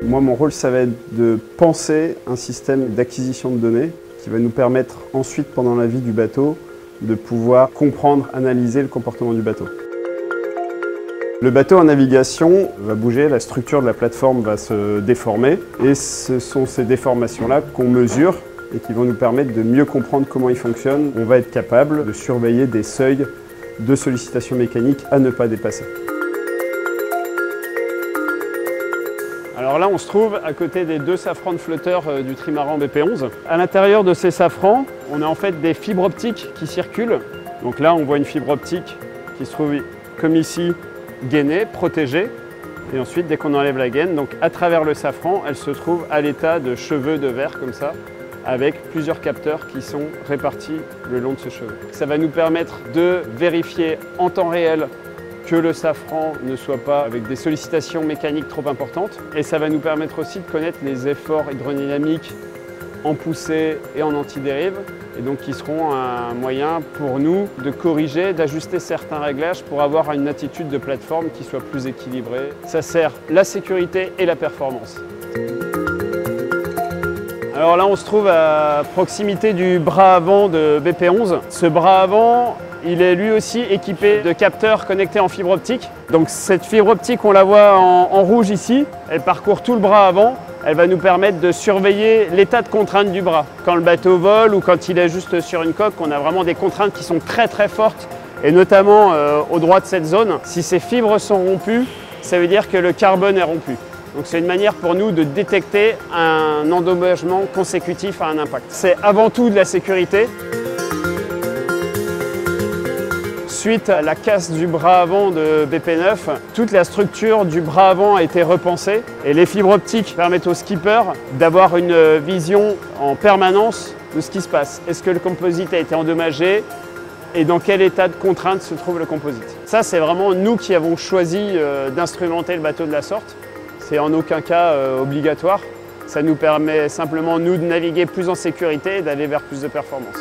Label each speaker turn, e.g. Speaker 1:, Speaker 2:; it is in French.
Speaker 1: Moi, mon rôle, ça va être de penser un système d'acquisition de données qui va nous permettre ensuite, pendant la vie du bateau, de pouvoir comprendre, analyser le comportement du bateau. Le bateau en navigation va bouger, la structure de la plateforme va se déformer et ce sont ces déformations-là qu'on mesure et qui vont nous permettre de mieux comprendre comment il fonctionne. On va être capable de surveiller des seuils de sollicitation mécanique à ne pas dépasser. Alors là, on se trouve à côté des deux safrans de flotteurs du trimaran BP11. À l'intérieur de ces safrans, on a en fait des fibres optiques qui circulent. Donc là, on voit une fibre optique qui se trouve comme ici, gainée, protégée. Et ensuite, dès qu'on enlève la gaine, donc à travers le safran, elle se trouve à l'état de cheveux de verre comme ça, avec plusieurs capteurs qui sont répartis le long de ce cheveu. Ça va nous permettre de vérifier en temps réel que le safran ne soit pas avec des sollicitations mécaniques trop importantes. Et ça va nous permettre aussi de connaître les efforts hydrodynamiques en poussée et en antidérive, et donc qui seront un moyen pour nous de corriger, d'ajuster certains réglages pour avoir une attitude de plateforme qui soit plus équilibrée. Ça sert la sécurité et la performance. Alors là, on se trouve à proximité du bras avant de BP11. Ce bras avant, il est lui aussi équipé de capteurs connectés en fibre optique. Donc cette fibre optique, on la voit en rouge ici, elle parcourt tout le bras avant. Elle va nous permettre de surveiller l'état de contrainte du bras. Quand le bateau vole ou quand il est juste sur une coque, on a vraiment des contraintes qui sont très très fortes, et notamment au droit de cette zone. Si ces fibres sont rompues, ça veut dire que le carbone est rompu. Donc c'est une manière pour nous de détecter un endommagement consécutif à un impact. C'est avant tout de la sécurité. Suite à la casse du bras avant de BP9, toute la structure du bras avant a été repensée et les fibres optiques permettent au skipper d'avoir une vision en permanence de ce qui se passe. Est-ce que le composite a été endommagé et dans quel état de contrainte se trouve le composite? Ça, c'est vraiment nous qui avons choisi d'instrumenter le bateau de la sorte. C'est en aucun cas obligatoire. Ça nous permet simplement, nous, de naviguer plus en sécurité et d'aller vers plus de performance.